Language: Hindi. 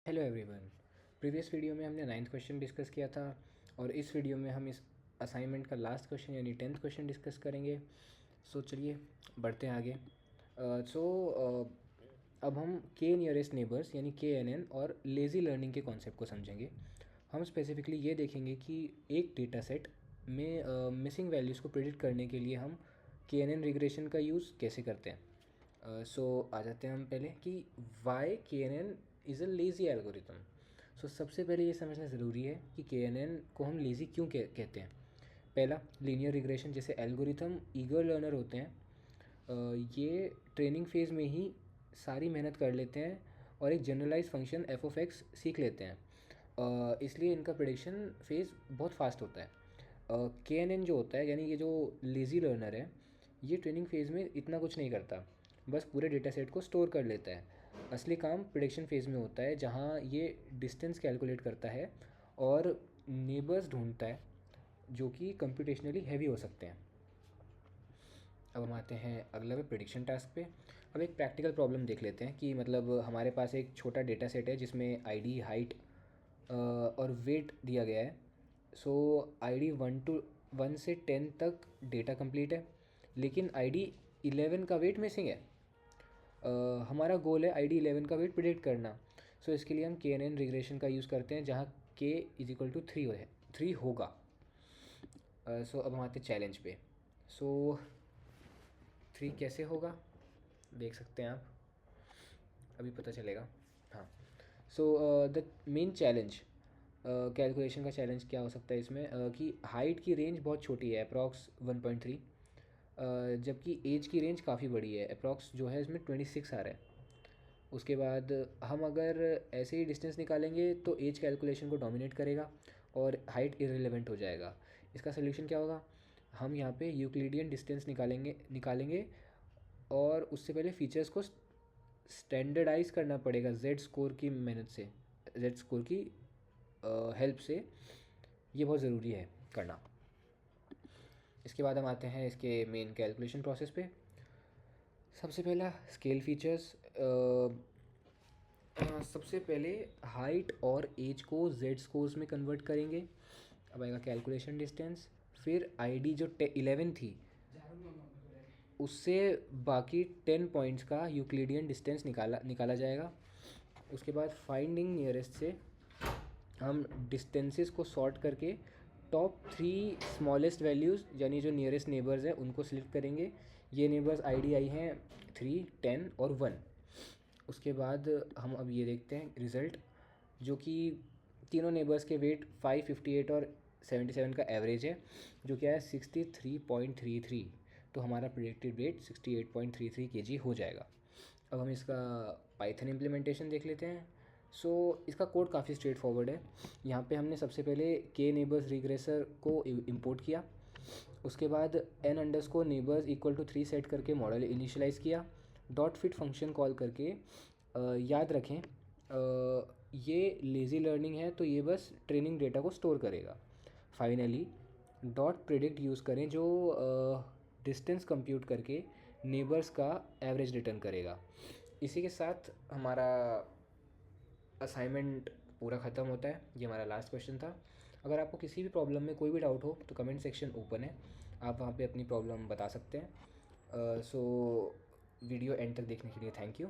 Hello everyone. प्रीवियस वीडियो में हमने 9th क्वेश्चन डिस्कस किया था और इस वीडियो में हम इस असाइनमेंट का लास्ट क्वेश्चन यानी 10th क्वेश्चन डिस्कस करेंगे। सो चलिए बढ़ते हैं आगे। अब हम के नियरेस्ट नेबर्स यानी KNN और लेज़ी लर्निंग के कॉन्सेप्ट को समझेंगे। हम स्पेसिफिकली ये देखेंगे कि एक डेटा सेट में मिसिंग वैल्यूज़ को प्रिडिक्ट करने के लिए हम KNN रिग्रेशन का यूज़ कैसे करते हैं। आ जाते हैं हम पहले कि why KNN is a lazy algorithm. सबसे पहले ये समझना ज़रूरी है कि KNN को हम लेज़ी क्यों कहते हैं। पहला, लीनियर रिग्रेशन जैसे एल्गोरिथम ईगर लर्नर होते हैं। ये ट्रेनिंग फेज़ में ही सारी मेहनत कर लेते हैं और एक जनरलाइज फंक्शन f(x) सीख लेते हैं। इसलिए इनका प्रेडिक्शन फेज़ बहुत फास्ट होता है। KNN जो होता है यानी ये जो लेज़ी लर्नर है, ये ट्रेनिंग फेज़ में इतना कुछ नहीं करता, बस पूरे डेटा सेट को स्टोर कर लेता है। असली काम प्रेडिक्शन फेज़ में होता है जहाँ ये डिस्टेंस कैलकुलेट करता है और नेबर्स ढूंढता है जो कि कंप्यूटेशनली हैवी हो सकते हैं। अब हम आते हैं अगला पे प्रेडिक्शन टास्क पे। अब एक प्रैक्टिकल प्रॉब्लम देख लेते हैं कि मतलब हमारे पास एक छोटा डेटा सेट है जिसमें आईडी, हाइट और वेट दिया गया है। आईडी 1 से 10 तक डेटा कंप्लीट है, लेकिन आईडी 11 का वेट मिसिंग है। हमारा गोल है आईडी 11 का वेट प्रिडिक्ट करना। इसके लिए हम KNN रिग्रेशन का यूज़ करते हैं जहाँ k = 3 होगा। अब हम आते हैं चैलेंज पे। 3 कैसे होगा देख सकते हैं आप, अभी पता चलेगा। हाँ, द मेन चैलेंज, कैलकुलेशन का चैलेंज क्या हो सकता है इसमें, कि हाइट की रेंज बहुत छोटी है, अप्रॉक्स 1.3, जबकि एज की रेंज काफ़ी बड़ी है, अप्रॉक्स जो है इसमें 26 आ रहा है। उसके बाद हम अगर ऐसे ही डिस्टेंस निकालेंगे तो एज कैलकुलेशन को डोमिनेट करेगा और हाइट इररिलेवेंट हो जाएगा। इसका सलूशन क्या होगा, हम यहाँ पे यूक्लिडियन डिस्टेंस निकालेंगे और उससे पहले फ़ीचर्स को स्टैंडर्डाइज करना पड़ेगा जेड स्कोर की मेहनत से, जेड स्कोर की हेल्प से। ये बहुत ज़रूरी है करना। इसके बाद हम आते हैं इसके मेन कैलकुलेशन प्रोसेस पे। सबसे पहला स्केल फीचर्स। सबसे पहले हाइट और एज को जेड स्कोर्स में कन्वर्ट करेंगे। अब आएगा कैलकुलेशन डिस्टेंस, फिर आईडी जो 11 थी उससे बाकी 10 पॉइंट्स का यूक्लिडियन डिस्टेंस निकाला जाएगा। उसके बाद फाइंडिंग नियरेस्ट से हम डिस्टेंसेस को सॉर्ट करके टॉप 3 स्मॉलेस्ट वैल्यूज़ यानी जो नियरेस्ट नेबर्स हैं उनको सिलेक्ट करेंगे। ये नेबर्स आई हैं 3, 10 और 1। उसके बाद हम अब ये देखते हैं रिज़ल्ट, जो कि तीनों नेबर्स के वेट 558 और 77 का एवरेज है, जो क्या है 63.33। तो हमारा प्रेडिक्टेड वेट 68.33 kg हो जाएगा। अब हम इसका पाइथन इम्प्लीमेंटेशन देख लेते हैं। इसका कोड काफ़ी स्ट्रेट फॉरवर्ड है। यहाँ पे हमने सबसे पहले के नेबर्स रिग्रेसर को इंपोर्ट किया। उसके बाद n_neighbors = 3 सेट करके मॉडल इनिशियलाइज़ किया। डॉट फिट फंक्शन कॉल करके याद रखें ये लेज़ी लर्निंग है तो ये बस ट्रेनिंग डेटा को स्टोर करेगा। फाइनली डॉट प्रिडिक्ट यूज़ करें जो डिस्टेंस कंप्यूट करके नेबर्स का एवरेज रिटर्न करेगा। इसी के साथ हमारा असाइनमेंट पूरा ख़त्म होता है। ये हमारा लास्ट क्वेश्चन था। अगर आपको किसी भी प्रॉब्लम में कोई भी डाउट हो तो कमेंट सेक्शन ओपन है, आप वहाँ पे अपनी प्रॉब्लम बता सकते हैं। वीडियो एंड तक देखने के लिए थैंक यू।